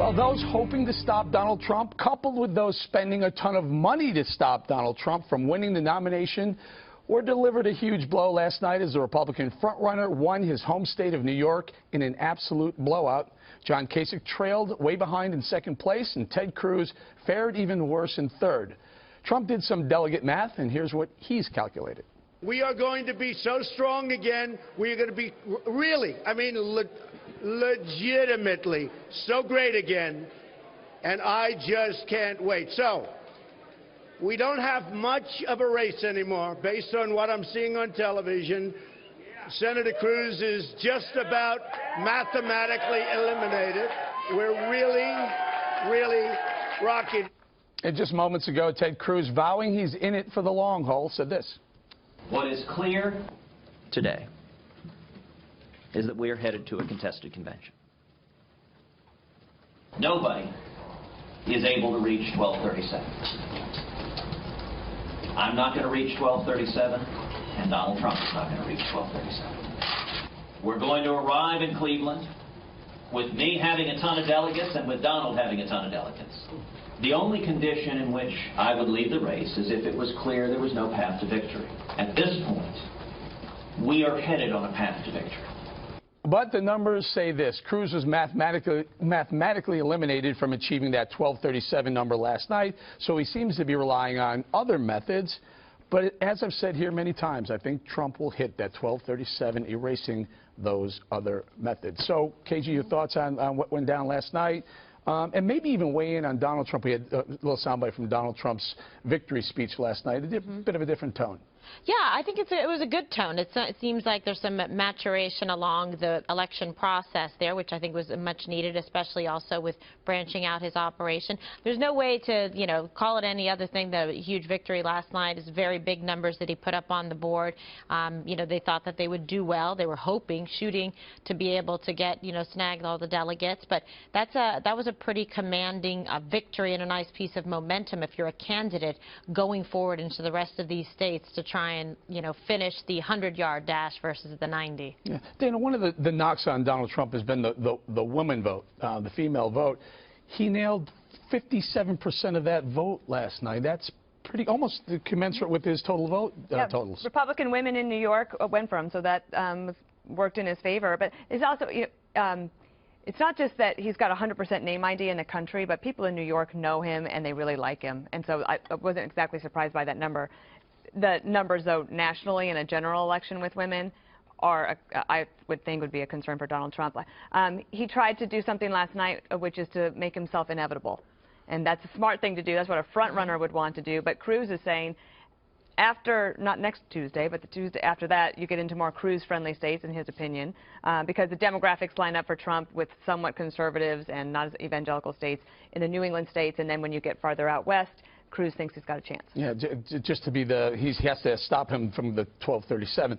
Well, those hoping to stop Donald Trump, coupled with those spending a ton of money to stop Donald Trump from winning the nomination, were delivered a huge blow last night as the Republican frontrunner won his home state of New York in an absolute blowout. John Kasich trailed way behind in second place, and Ted Cruz fared even worse in third. Trump did some delegate math, and here's what he's calculated. We are going to be so strong again. We are going to be really, legitimately so great again, and I just can't wait. So, we don't have much of a race anymore based on what I'm seeing on television. Senator Cruz is just about mathematically eliminated. We're really rocking. And just moments ago, Ted Cruz, vowing he's in it for the long haul, said this. What is clear today is that we are headed to a contested convention. Nobody is able to reach 1237. I'm not going to reach 1237, and Donald Trump is not going to reach 1237. We're going to arrive in Cleveland with me having a ton of delegates and with Donald having a ton of delegates. The only condition in which I would leave the race is if it was clear there was no path to victory. At this point, we are headed on a path to victory. But the numbers say this. Cruz was mathematically eliminated from achieving that 1237 number last night, so he seems to be relying on other methods. But as I've said here many times, I think Trump will hit that 1237, erasing those other methods. So, KG, your thoughts on what went down last night? And maybe even weigh in on Donald Trump. We had a little soundbite from Donald Trump's victory speech last night. A bit of a different tone. Yeah, I think it was a good tone. It seems like there's some maturation along the election process there, which I think was much needed, especially also with branching out his operation. There's no way to, call it any other thing. The huge victory last night is very big numbers that he put up on the board. They thought that they would do well. They were shooting to be able to get, snag all the delegates. But that was a pretty commanding victory and a nice piece of momentum if you're a candidate going forward into the rest of these states to try and, finish the 100-yard dash versus the 90. Yeah. Dana, one of the knocks on Donald Trump has been the woman vote, the female vote. He nailed 57% of that vote last night. That's pretty almost commensurate with his total vote totals. Republican women in New York went for him, so that worked in his favor. But it's also, it's not just that he's got 100% name ID in the country, but people in New York know him and they really like him. And so I wasn't exactly surprised by that number. The numbers, though, nationally in a general election with women are, I would think, would be a concern for Donald Trump. He tried to do something last night, which is to make himself inevitable. And that's a smart thing to do. That's what a front runner would want to do. But Cruz is saying, after, not next Tuesday, but the Tuesday after that, you get into more Cruz-friendly states, in his opinion, because the demographics line up for Trump with somewhat conservatives and not as evangelical states in the New England states. And then when you get farther out west, Cruz thinks he's got a chance. Yeah, just to be he has to stop him from the 1237.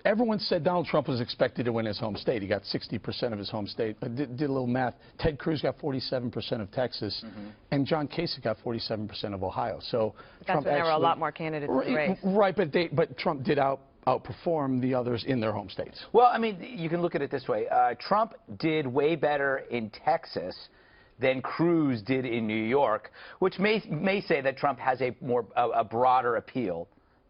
Everyone said Donald Trump was expected to win his home state. He got 60% of his home state. I did a little math. Ted Cruz got 47% of Texas, and John Kasich got 47% of Ohio. So that's when there were a lot more candidates in the race. Right, but Trump did outperform the others in their home states. Well, you can look at it this way. Trump did way better in Texas than Cruz did in New York, which may say that Trump has a broader appeal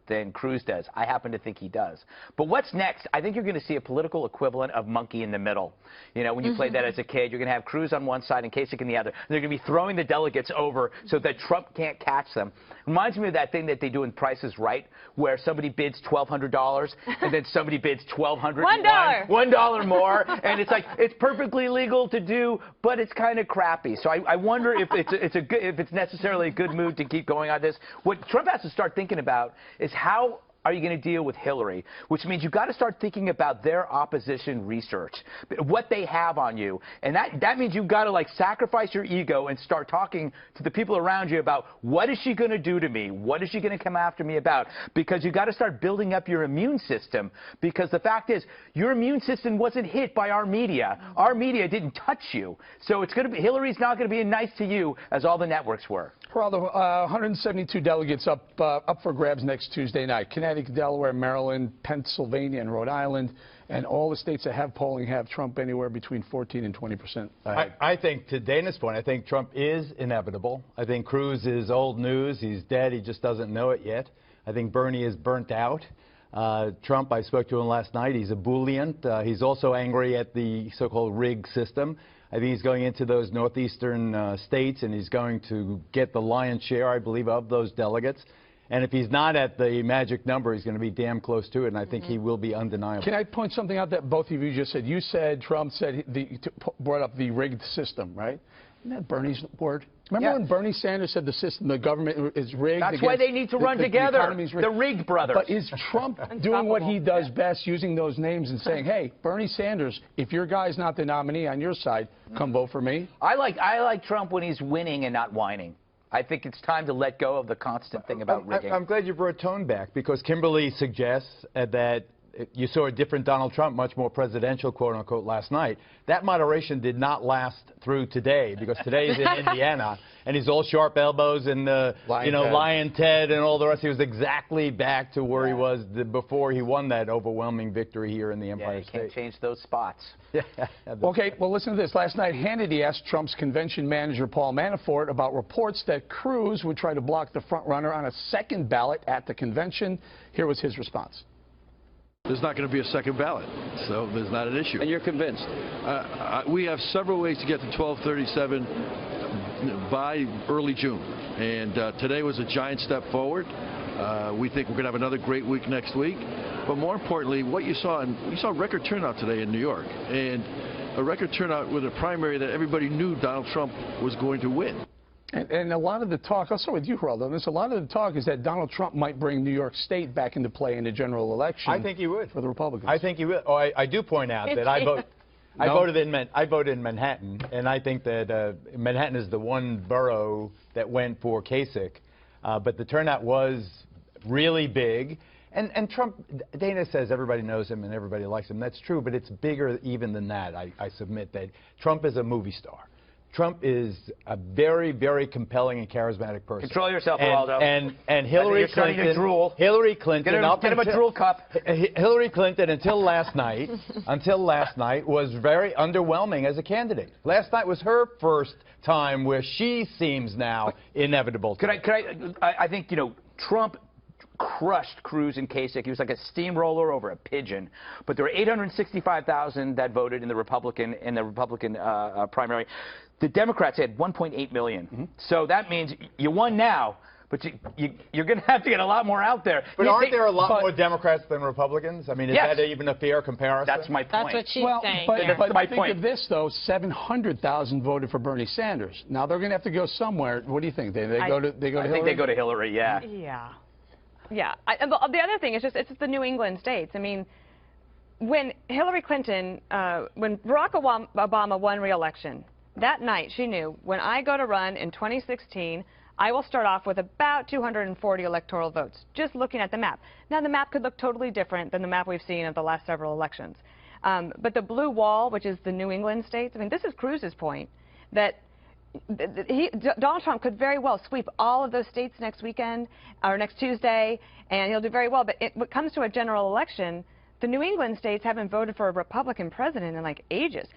than Cruz does. I happen to think he does. But what's next? I think you're going to see a political equivalent of monkey in the middle. When you played that as a kid, you're going to have Cruz on one side and Kasich in the other. They're going to be throwing the delegates over so that Trump can't catch them. Reminds me of that thing that they do in Price is Right, where somebody bids $1,200 and then somebody bids $1,201. $1 more, and it's like it's perfectly legal to do, but it's kind of crappy. So I wonder if it's necessarily a good mood to keep going on this. What Trump has to start thinking about is how are you going to deal with Hillary, which means you've got to start thinking about their opposition research, what they have on you. And that means you've got to, sacrifice your ego and start talking to the people around you about what is she going to do to me? What is she going to come after me about? Because you've got to start building up your immune system, because the fact is your immune system wasn't hit by our media. Our media didn't touch you. So it's going to be, Hillary's not going to be as nice to you as all the networks were. Geraldo, 172 delegates up for grabs next Tuesday night. Connecticut Connecticut, Delaware, Maryland, Pennsylvania, and Rhode Island. And all the states that have polling have Trump anywhere between 14 and 20%. I think, to Dana's point, I think Trump is inevitable. I think Cruz is old news. He's dead. He just doesn't know it yet. I think Bernie is burnt out. Trump, I spoke to him last night. He's ebullient. He's also angry at the so-called rigged system. I think he's going into those northeastern states, and he's going to get the lion's share, I believe, of those delegates. And if he's not at the magic number, he's going to be damn close to it, and I think he will be undeniable. Can I point something out that both of you just said? You said Trump said brought up the rigged system, right? Isn't that Bernie's word? Remember when Bernie Sanders said the system, the government is rigged? That's why they need to run together, the rigged brothers. But is Trump doing what he does best, using those names and saying, hey, Bernie Sanders, if your guy's not the nominee on your side, come vote for me? I like Trump when he's winning and not whining. I think it's time to let go of the constant thing about rigging. I'm glad you brought tone back, because Kimberly suggests that you saw a different Donald Trump, much more presidential, quote-unquote, last night. That moderation did not last through today, because today is in Indiana, and he's all sharp elbows and, Lion Ted and all the rest. He was exactly back to where he was before he won that overwhelming victory here in the Empire State. You can't change those spots. Okay, well, listen to this. Last night, Hannity asked Trump's convention manager, Paul Manafort, about reports that Cruz would try to block the front-runner on a second ballot at the convention. Here was his response. There's not going to be a second ballot, so there's not an issue. And you're convinced? We have several ways to get to 1237 by early June, and today was a giant step forward. We think we're going to have another great week next week, but more importantly, what you saw record turnout today in New York, and a record turnout with a primary that everybody knew Donald Trump was going to win. And a lot of the talk, I'll start with you, Geraldo, on this. A lot of the talk is that Donald Trump might bring New York State back into play in the general election. I think he would. For the Republicans. I think he would. Oh, I do point out that I voted in Manhattan, and I think that Manhattan is the one borough that went for Kasich, but the turnout was really big. And Trump, Dana says everybody knows him and everybody likes him. That's true, but it's bigger even than that. I submit that Trump is a movie star. Trump is a very, very compelling and charismatic person. Control yourself, Geraldo. And Hillary Clinton. Hillary Clinton. Get him a drool cup. Hillary Clinton, until last night, was very underwhelming as a candidate. Last night was her first time where she seems now inevitable. I think Trump crushed Cruz and Kasich. He was like a steamroller over a pigeon. But there were 865,000 that voted in the Republican primary. The Democrats had 1.8 million. So that means you won now, but you're going to have to get a lot more out there. But aren't there a lot more Democrats than Republicans? I mean, is that even a fair comparison? That's my point. That's what she's saying. But think of this, though. 700,000 voted for Bernie Sanders. Now they're going to have to go somewhere. What do you think? They go to Hillary? I think they go to Hillary, yeah. Yeah. The other thing is it's the New England states. I mean, when Hillary Clinton, when Barack Obama won re-election, that night she knew, when I go to run in 2016, I will start off with about 240 electoral votes, just looking at the map. Now, the map could look totally different than the map we've seen of the last several elections. But the blue wall, which is the New England states, I mean, this is Cruz's point, that Donald Trump could very well sweep all of those states next weekend or next Tuesday, and he'll do very well. But when it comes to a general election, the New England states haven't voted for a Republican president in like ages.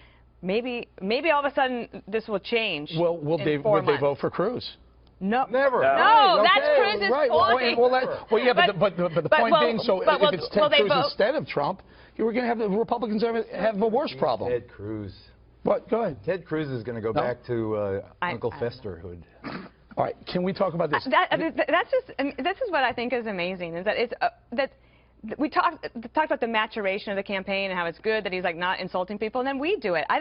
Maybe all of a sudden this will change. Well, would they vote for Cruz? No. Never. No, that's Cruz's point. Well, yeah, but the point being, so if it's Ted Cruz instead of Trump, you were going to have the Republicans have a worse problem. Ted Cruz. What? Go ahead. Ted Cruz is going to go back to Uncle Festerhood. All right. Can we talk about this? This is what I think is amazing, is that we talked about the maturation of the campaign and how it's good that he's like not insulting people, and then we do it. I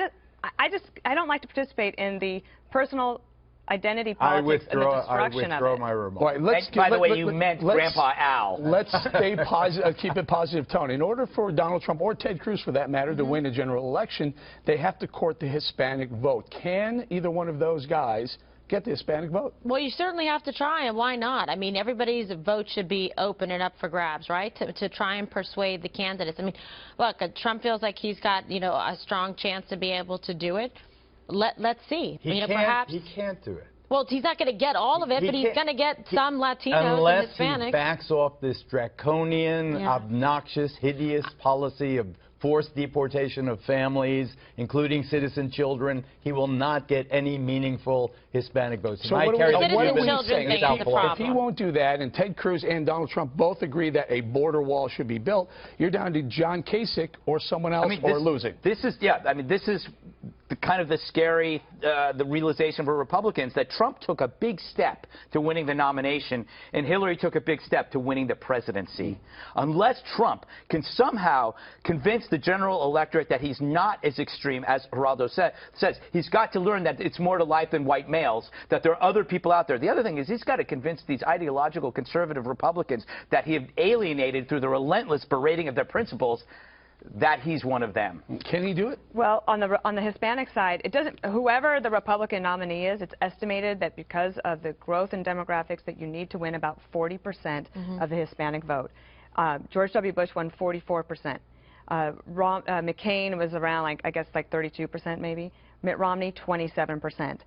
don't like to participate in the personal identity politics and the destruction of it. My remark. All right, by the way, you meant Grandpa Al. Let's stay positive, keep a positive tone. In order for Donald Trump or Ted Cruz, for that matter, to win a general election, they have to court the Hispanic vote. Can either one of those guys get the Hispanic vote? Well, you certainly have to try, and why not? I mean, everybody's vote should be open and up for grabs, right, to try and persuade the candidates. I mean, look, Trump feels like he's got, a strong chance to be able to do it. Let's see. Perhaps he can't do it. Well, he's not going to get all of it, but he's going to get some Latinos unless and Hispanics. he backs off this draconian, obnoxious, hideous policy of forced deportation of families, including citizen children, he will not get any meaningful Hispanic votes. So what are we saying? If he won't do that, and Ted Cruz and Donald Trump both agree that a border wall should be built, you're down to John Kasich or someone else or losing. This is the kind of the scary, the realization for Republicans that Trump took a big step to winning the nomination and Hillary took a big step to winning the presidency. Unless Trump can somehow convince the general electorate that he's not as extreme as Geraldo says, he's got to learn that it's more to life than white males, that there are other people out there. The other thing is he's got to convince these ideological conservative Republicans that he have alienated through the relentless berating of their principles that he's one of them. Can he do it? Well, on the Hispanic side, it doesn't. Whoever the Republican nominee is, it's estimated that because of the growth in demographics, that you need to win about 40% of the Hispanic vote. George W. Bush won 44%. McCain was around, I guess, 32% maybe. Mitt Romney, 27%.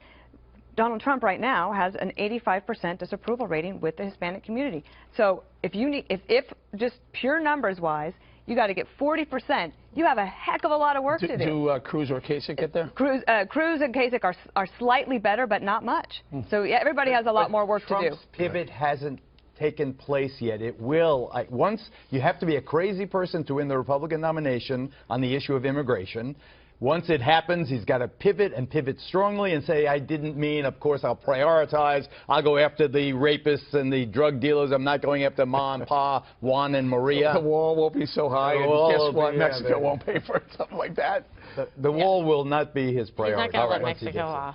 Donald Trump right now has an 85% disapproval rating with the Hispanic community. So if just pure numbers wise, you got to get 40%. You have a heck of a lot of work to do. Do Cruz or Kasich get there? Cruz and Kasich are slightly better, but not much. So yeah, everybody has a lot more work to do. Trump's pivot hasn't taken place yet. It will. Once you have to be a crazy person to win the Republican nomination on the issue of immigration. Once it happens, he's got to pivot and pivot strongly and say, I didn't mean, of course, I'll prioritize. I'll go after the rapists and the drug dealers. I'm not going after Ma and Pa, Juan and Maria. The wall won't be so high, and guess what? Mexico won't pay for it, something like that. The wall will not be his priority. He's not going to let Mexico off.